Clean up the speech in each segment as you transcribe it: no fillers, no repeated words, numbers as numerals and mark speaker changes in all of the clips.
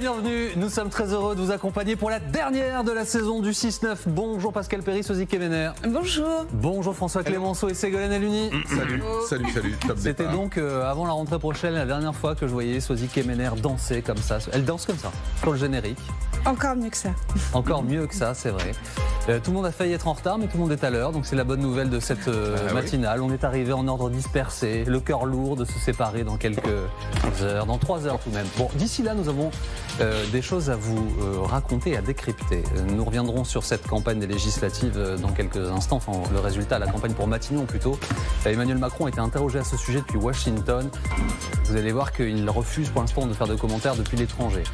Speaker 1: bienvenue. Nous sommes très heureux de vous accompagner pour la dernière de la saison du 6-9. Bonjour Pascal Perry, Sosie Kemener.
Speaker 2: Bonjour.
Speaker 1: Bonjour François Clémenceau et Ségolène Haluni.
Speaker 3: Salut.
Speaker 1: C'était donc avant la rentrée prochaine la dernière fois que je voyais Sosie Kemener danser comme ça. Elle danse comme ça, sur le générique.
Speaker 2: Encore mieux que ça.
Speaker 1: Encore mieux que ça, c'est vrai. Tout le monde a failli être en retard, mais tout le monde est à l'heure. Donc c'est la bonne nouvelle de cette matinale. On est arrivé en ordre dispersé, le cœur lourd de se séparer dans quelques heures, dans 3 heures tout de même. Bon, d'ici là, nous avons des choses à vous raconter, à décrypter. Nous reviendrons sur cette campagne des législatives dans quelques instants, enfin le résultat, la campagne pour Matignon plutôt. Emmanuel Macron a été interrogé à ce sujet depuis Washington. Vous allez voir qu'il refuse pour l'instant de faire de commentaires depuis l'étranger.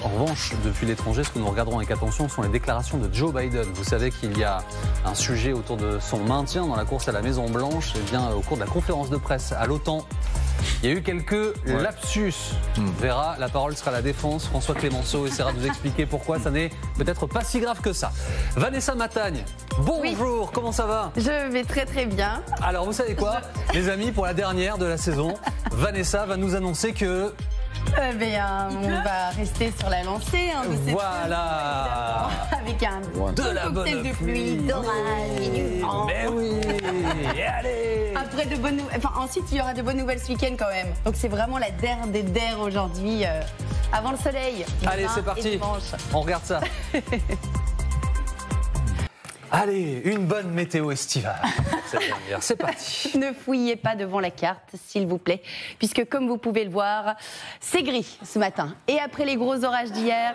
Speaker 1: En revanche, depuis l'étranger, ce que nous regarderons avec attention sont les déclarations de Joe Biden. Vous savez qu'il y a un sujet autour de son maintien dans la course à la Maison-Blanche. Eh bien, au cours de la conférence de presse à l'OTAN, il y a eu quelques lapsus. On verra, la parole sera à la défense. François Clémenceau essaiera de vous expliquer pourquoi ça n'est peut-être pas si grave que ça. Vanessa Matagne, bonjour, comment ça va?
Speaker 4: Je vais très très bien.
Speaker 1: Alors vous savez quoi, les amis, pour la dernière de la saison, Vanessa va nous annoncer que...
Speaker 4: on va rester sur la lancée de cette
Speaker 1: voilà,
Speaker 4: avec un
Speaker 1: de la bonne
Speaker 4: cocktail de pluie, d'orage et du vent.
Speaker 1: Mais oui, et allez.
Speaker 4: Après ensuite il y aura de bonnes nouvelles ce week-end quand même. Donc c'est vraiment la der des der aujourd'hui, avant le soleil.
Speaker 1: Allez, c'est parti, on regarde ça. Allez, une bonne météo estivale. C'est parti.
Speaker 4: Ne fouillez pas devant la carte, s'il vous plaît, puisque comme vous pouvez le voir, c'est gris ce matin. Et après les gros orages d'hier...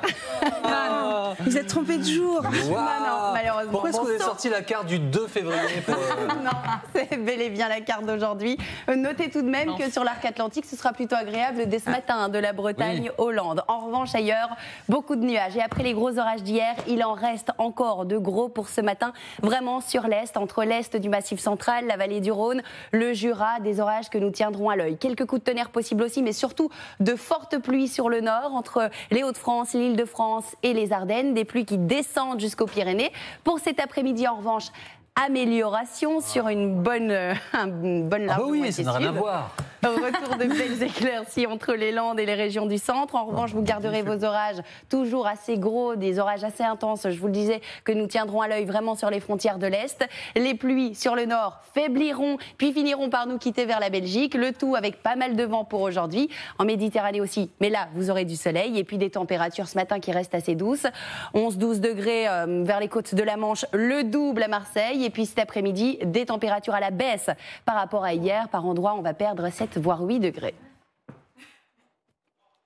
Speaker 2: Vous êtes trompé de jour.
Speaker 1: Wow.
Speaker 4: Non, malheureusement.
Speaker 1: Pourquoi est-ce que vous avez sorti la carte du 2 février pour...
Speaker 4: Non, c'est bel et bien la carte d'aujourd'hui. Notez tout de même que sur l'arc atlantique, ce sera plutôt agréable dès ce matin, de la Bretagne aux Landes. En revanche, ailleurs, beaucoup de nuages. Et après les gros orages d'hier, il en reste encore de gros pour ce matin, vraiment sur l'est, entre l'est du Massif central, la vallée du Rhône, le Jura, des orages que nous tiendrons à l'œil. Quelques coups de tonnerre possibles aussi, mais surtout de fortes pluies sur le nord, entre les Hauts-de-France, l'Île-de-France et les Ardennes, des pluies qui descendent jusqu'aux Pyrénées. Pour cet après-midi, en revanche, amélioration sur une bonne large
Speaker 1: oui, ça n'a rien à voir.
Speaker 4: Retour de belles éclaircies entre les Landes et les régions du centre. En revanche, vous garderez vos orages toujours assez gros, des orages assez intenses, je vous le disais, que nous tiendrons à l'œil vraiment sur les frontières de l'Est. Les pluies sur le nord faibliront, puis finiront par nous quitter vers la Belgique. Le tout avec pas mal de vent pour aujourd'hui. En Méditerranée aussi, mais là, vous aurez du soleil et puis des températures ce matin qui restent assez douces. 11-12 degrés vers les côtes de la Manche, le double à Marseille. Et puis cet après-midi, des températures à la baisse par rapport à hier. Par endroits, on va perdre 7 voire 8 degrés.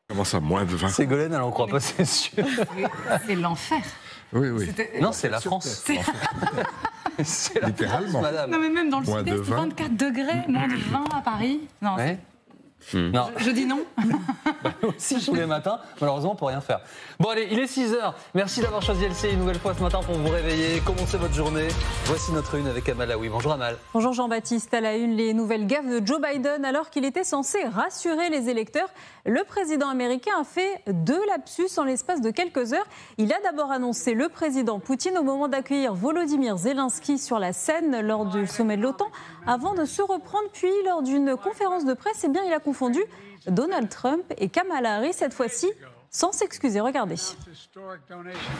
Speaker 3: Comment ça, moins de 20?
Speaker 1: Ségolène, elle en croit pas, c'est sûr.
Speaker 5: C'est l'enfer.
Speaker 3: Oui.
Speaker 1: Non, c'est la France. C'est la
Speaker 3: littéralement.
Speaker 1: France, madame.
Speaker 5: Non, mais même dans le
Speaker 3: Moins de
Speaker 5: sud-est,
Speaker 3: 20.
Speaker 5: 24 degrés, moins de 20 à Paris. Non,
Speaker 1: Ouais. Non.
Speaker 5: je dis non.
Speaker 1: Aussi tous les matins, malheureusement on peut rien faire. Bon allez, il est 6h, merci d'avoir choisi LCI une nouvelle fois ce matin pour vous réveiller, commencer votre journée. Voici notre une avec Amal Aoui. Bonjour Amal.
Speaker 6: Bonjour Jean-Baptiste, à la une, les nouvelles gaffes de Joe Biden alors qu'il était censé rassurer les électeurs. Le président américain a fait 2 lapsus en l'espace de quelques heures. Il a d'abord annoncé le président Poutine au moment d'accueillir Volodymyr Zelensky sur la scène lors du sommet de l'OTAN, avant de se reprendre, puis lors d'une conférence de presse, eh bien, il a confondu Donald Trump et Kamala Harris, cette fois-ci sans s'excuser. Regardez.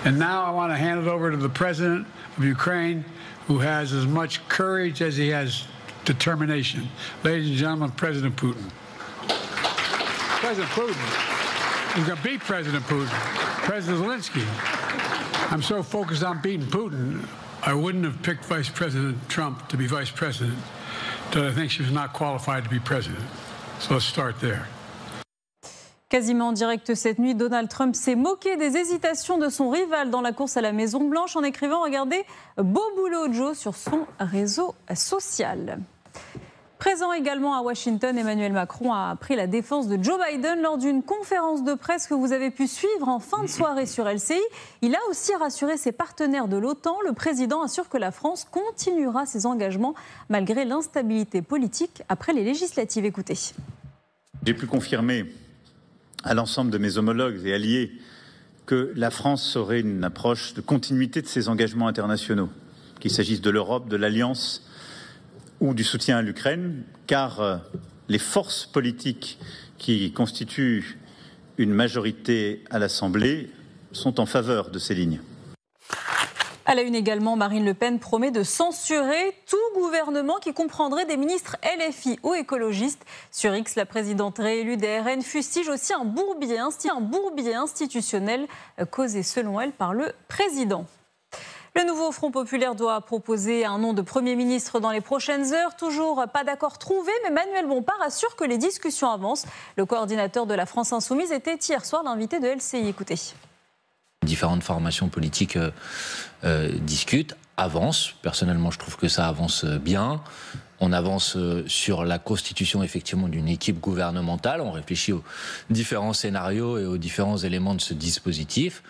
Speaker 7: And now I want to hand it over to the president of Ukraine, who has as much courage as he has determination. Ladies and gentlemen, President Putin. President Putin. He's going to beat President Putin. President Zelensky. I'm so focused on beating Putin, I wouldn't have picked Vice President Trump to be vice president, that I think she was not qualified to be president. So let's start there.
Speaker 6: Quasiment en direct cette nuit, Donald Trump s'est moqué des hésitations de son rival dans la course à la Maison-Blanche en écrivant, regardez, beau boulot Joe sur son réseau social. Présent également à Washington, Emmanuel Macron a pris la défense de Joe Biden lors d'une conférence de presse que vous avez pu suivre en fin de soirée sur LCI. Il a aussi rassuré ses partenaires de l'OTAN. Le président assure que la France continuera ses engagements malgré l'instabilité politique après les législatives. Écoutez.
Speaker 8: J'ai pu confirmer à l'ensemble de mes homologues et alliés que la France aurait une approche de continuité de ses engagements internationaux, qu'il s'agisse de l'Europe, de l'Alliance ou du soutien à l'Ukraine, car les forces politiques qui constituent une majorité à l'Assemblée sont en faveur de ces lignes.
Speaker 6: À la une également, Marine Le Pen promet de censurer tout gouvernement qui comprendrait des ministres LFI ou écologistes. Sur X, la présidente réélue des RN fustige aussi un bourbier institutionnel causé selon elle par le président. Le nouveau Front populaire doit proposer un nom de Premier ministre dans les prochaines heures. Toujours pas d'accord trouvé, mais Manuel Bompard assure que les discussions avancent. Le coordinateur de la France Insoumise était hier soir l'invité de LCI. Écoutez.
Speaker 9: Différentes formations politiques discutent, avancent. Personnellement, je trouve que ça avance bien. On avance sur la constitution effectivement d'une équipe gouvernementale. On réfléchit aux différents scénarios et aux différents éléments de ce dispositif.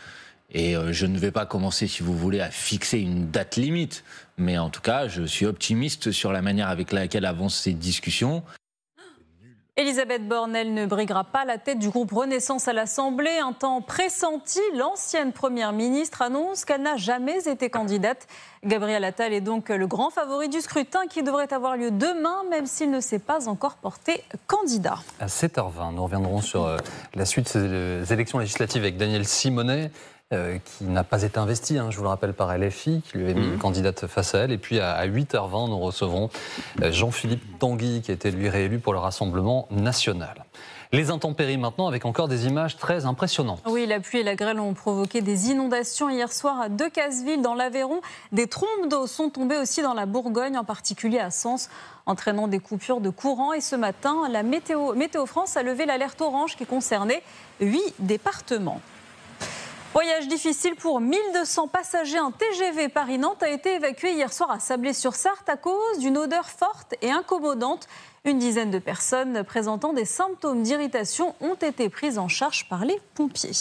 Speaker 9: Et je ne vais pas commencer, si vous voulez, à fixer une date limite. Mais en tout cas, je suis optimiste sur la manière avec laquelle avancent ces discussions.
Speaker 6: Elisabeth Borne, elle ne briguera pas la tête du groupe Renaissance à l'Assemblée. Un temps pressenti, l'ancienne première ministre annonce qu'elle n'a jamais été candidate. Gabriel Attal est donc le grand favori du scrutin qui devrait avoir lieu demain, même s'il ne s'est pas encore porté candidat. À
Speaker 1: 7h20, nous reviendrons sur la suite de ces élections législatives avec Daniel Simonet, qui n'a pas été investi, je vous le rappelle, par LFI, qui lui avait mis une candidate face à elle. Et puis à 8h20, nous recevrons Jean-Philippe Tanguy, qui a été lui réélu pour le Rassemblement national. Les intempéries maintenant, avec encore des images très impressionnantes.
Speaker 6: Oui, la pluie et la grêle ont provoqué des inondations hier soir à Decazeville, dans l'Aveyron. Des trombes d'eau sont tombées aussi dans la Bourgogne, en particulier à Sens, entraînant des coupures de courant. Et ce matin, la Météo France a levé l'alerte orange qui concernait 8 départements. Voyage difficile pour 1200 passagers. Un TGV Paris-Nantes a été évacué hier soir à Sablé-sur-Sarthe à cause d'une odeur forte et incommodante. Une dizaine de personnes présentant des symptômes d'irritation ont été prises en charge par les pompiers.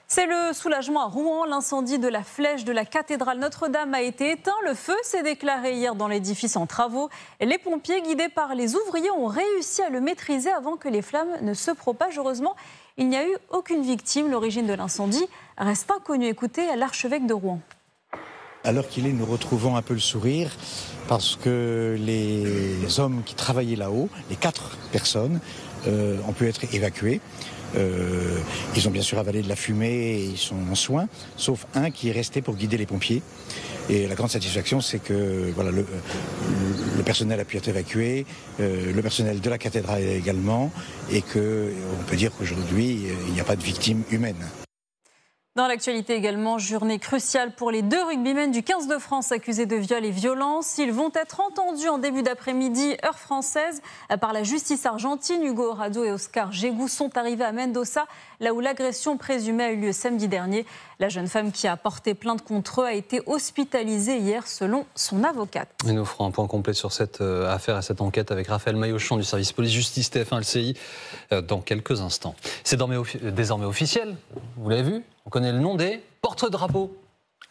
Speaker 6: C'est le soulagement à Rouen. L'incendie de la flèche de la cathédrale Notre-Dame a été éteint. Le feu s'est déclaré hier dans l'édifice en travaux. Les pompiers, guidés par les ouvriers, ont réussi à le maîtriser avant que les flammes ne se propagent. Heureusement, il n'y a eu aucune victime. L'origine de l'incendie reste inconnue. Écoutez l'archevêque de Rouen.
Speaker 10: À l'heure qu'il est, nous retrouvons un peu le sourire parce que les hommes qui travaillaient là-haut, les 4 personnes, ont pu être évacués. Ils ont bien sûr avalé de la fumée et ils sont en soins, sauf un qui est resté pour guider les pompiers. Et la grande satisfaction, c'est que voilà, le personnel a pu être évacué, le personnel de la cathédrale également, et qu'on peut dire qu'aujourd'hui, il n'y a pas de victimes humaines.
Speaker 6: Dans l'actualité également, journée cruciale pour les 2 rugbymen du 15 de France accusés de viol et violence. Ils vont être entendus en début d'après-midi, heure française, par la justice argentine. Hugo Rado et Oscar Gégou sont arrivés à Mendoza, là où l'agression présumée a eu lieu samedi dernier. La jeune femme qui a porté plainte contre eux a été hospitalisée hier selon son avocate. Et nous ferons un point complet sur cette affaire et cette enquête avec Raphaël Maillochon du service police-justice TF1 LCI dans quelques instants. C'est désormais officiel, vous l'avez vu, on connaît le nom des porte-drapeaux.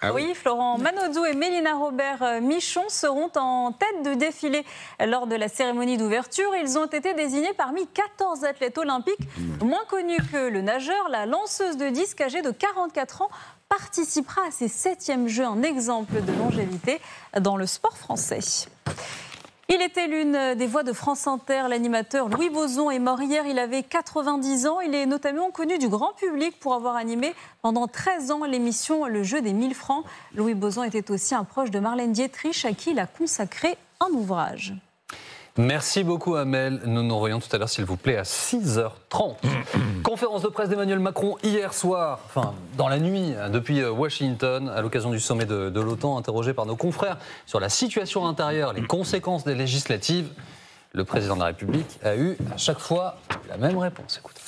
Speaker 6: Ah oui, Florent Manodou et Mélina Robert-Michon seront en tête de défilé lors de la cérémonie d'ouverture. Ils ont été désignés parmi 14 athlètes olympiques. Moins connus que le nageur, la lanceuse de disque âgée de 44 ans participera à ses 7e Jeux, un exemple de longévité dans le sport français. Il était l'une des voix de France Inter. L'animateur Louis Bozon est mort hier, il avait 90 ans. Il est notamment connu du grand public pour avoir animé pendant 13 ans l'émission Le Jeu des 1000 francs. Louis Bozon était aussi un proche de Marlène Dietrich à qui il a consacré un ouvrage. Merci beaucoup Amel. Nous nous revoyons tout à l'heure s'il vous plaît à 6h30. Conférence de presse d'Emmanuel Macron hier soir, enfin dans la nuit depuis Washington à l'occasion du sommet de l'OTAN, interrogé par nos confrères sur la situation intérieure, les conséquences des législatives. Le président de la République a eu à chaque fois la même réponse. Écoutez.